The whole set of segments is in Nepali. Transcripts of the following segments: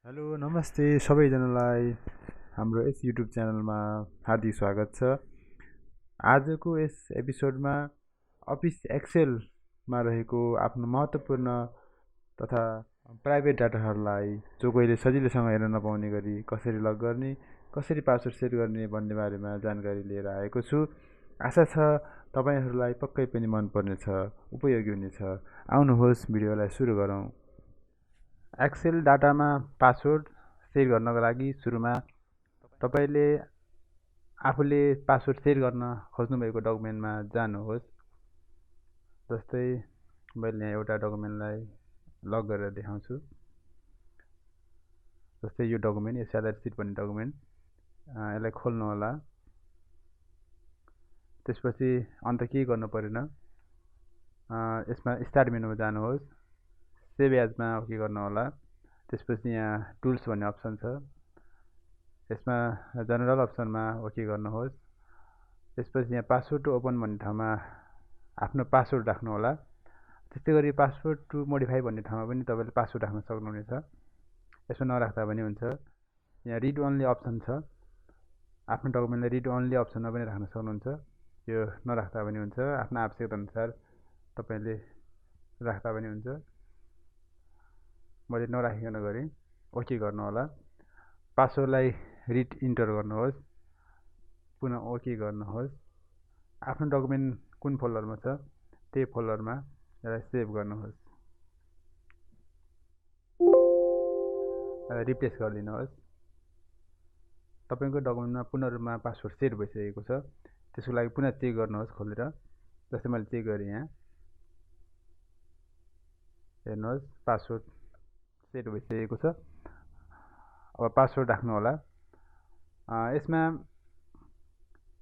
हेलो नमस्ते सबैजनालाई हाम्रो यस युट्युब च्यानलमा हार्दिक स्वागत छ। आजको यस एपिसोडमा अफिस एक्सेलमा रहेको आफ्नो महत्त्वपूर्ण तथा प्राइभेट डाटाहरूलाई जो कोहीले सजिलैसँग हेर्न नपाउने गरी कसरी लग गर्ने, कसरी पासवर्ड सेट गर्ने भन्ने बारेमा जानकारी लिएर आएको छु। आशा छ तपाईँहरूलाई पक्कै पनि मन पर्नेछ, उपयोगी हुनेछ। आउनुहोस् भिडियोलाई सुरु गरौँ। एक्सेल डाटामा पासवर्ड सेट गर्नको लागि सुरुमा तपाईँले आफूले पासवर्ड सेट गर्न खोज्नुभएको डकुमेन्टमा जानुहोस्। जस्तै मैले यहाँ एउटा डकुमेन्टलाई लग गरेर देखाउँछु। जस्तै यो डकुमेन्ट, यो स्यालेरी सिट भन्ने डकुमेन्ट, यसलाई खोल्नु होला। त्यसपछि अन्त केही गर्नु परेन, यसमा स्टार्ट मेनुमा जानुहोस्। सेभ एजमा ओके गर्नु होला। त्यसपछि यहाँ टुल्स भन्ने अप्सन छ, यसमा जनरल अप्सनमा ओके गर्नुहोस्। त्यसपछि यहाँ पासवर्ड टु ओपन भन्ने ठाउँमा आफ्नो पासवर्ड राख्नु होला। त्यस्तै गरी पासवर्ड टु मोडिफाई भन्ने ठाउँमा पनि तपाईँले पासवर्ड राख्न सक्नुहुनेछ, यसमा नराख्दा पनि हुन्छ। यहाँ रिड ओन्ली अप्सन छ, आफ्नो डकुमेन्टलाई रिड ओन्ली अप्सनमा पनि राख्न सक्नुहुन्छ, यो नराख्दा पनि हुन्छ। आफ्नो आवश्यकता अनुसार तपाईँले राख्दा पनि हुन्छ। मैले नराखिकन गरेँ, ओके गर्नु होला। पासवर्डलाई रिड इन्टर गर्नुहोस्, पुनः ओके गर्नुहोस्। आफ्नो डकुमेन्ट कुन फोल्डरमा छ त्यही फोल्डरमा यसलाई सेभ गर्नुहोस्, रिप्लेस गरिदिनुहोस्। तपाईँको डकुमेन्टमा पूर्ण रूपमा पासवर्ड सेट भइसकेको छ। त्यसको लागि पुनः चेक गर्नुहोस् खोलेर। जस्तै मैले चेक गरेँ, यहाँ हेर्नुहोस् पासवर्ड सेट भइसकेको छ। अब पासवर्ड राख्नु होला। यसमा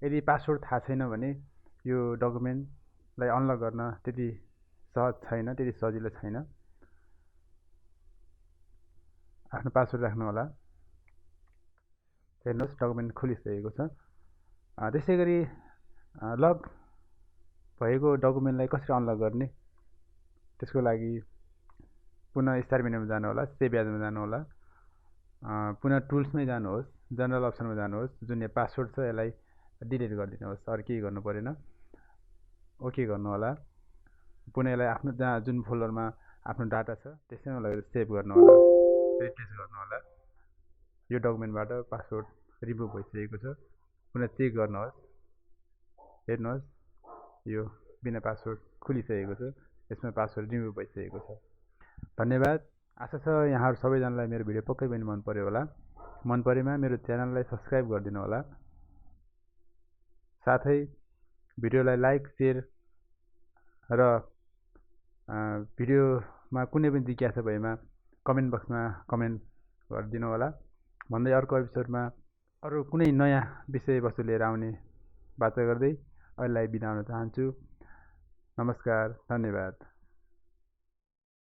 यदि पासवर्ड थाहा छैन भने यो डकुमेन्टलाई अनलक गर्न त्यति सहज छैन, त्यति सजिलो छैन। आफ्नो पासवर्ड राख्नु होला। हेर्नुहोस् डकुमेन्ट खोलिसकेको छ। त्यसै गरी लग भएको डकुमेन्टलाई कसरी अनलक गर्ने, त्यसको लागि पुनः स्टार मेनुमा जानु होला, सेभ एजमा जानु होला। पुनः टुल्समै जानुहोस्, जनरल अप्सनमा जानुहोस्। जुन यहाँ पासवर्ड छ यसलाई डिलिट गरिदिनुहोस्, अरू केही गर्नु परेन। ओके गर्नु होला। पुनः यसलाई आफ्नो जहाँ जुन फोल्डरमा आफ्नो डाटा छ त्यसैमा लगेर सेभ गर्नु होला, रिप्लेस गर्नु होला। यो डकुमेन्टबाट पासवर्ड रिमुभ भइसकेको छ। पुनः चेक गर्नुहोस्, हेर्नुहोस् यो बिना पासवर्ड खुलिसकेको छ, यसमा पासवर्ड रिमुभ भइसकेको छ। धन्यवाद। आशा छ यहाँहरू सबैजनालाई मेरो भिडियो पक्कै पनि मन पर्यो होला। मन परेमा मेरो च्यानललाई सब्सक्राइब गरिदिनु होला। साथै भिडियोलाई लाइक, सेयर र भिडियोमा कुनै पनि जिज्ञासा भएमा कमेन्ट बक्समा कमेन्ट गरिदिनु होला। भन्दै अर्को एपिसोडमा अरू कुनै नयाँ विषयवस्तु लिएर आउने बाचा गर्दै अहिलेलाई बिदा हुन चाहन्छु। नमस्कार, धन्यवाद।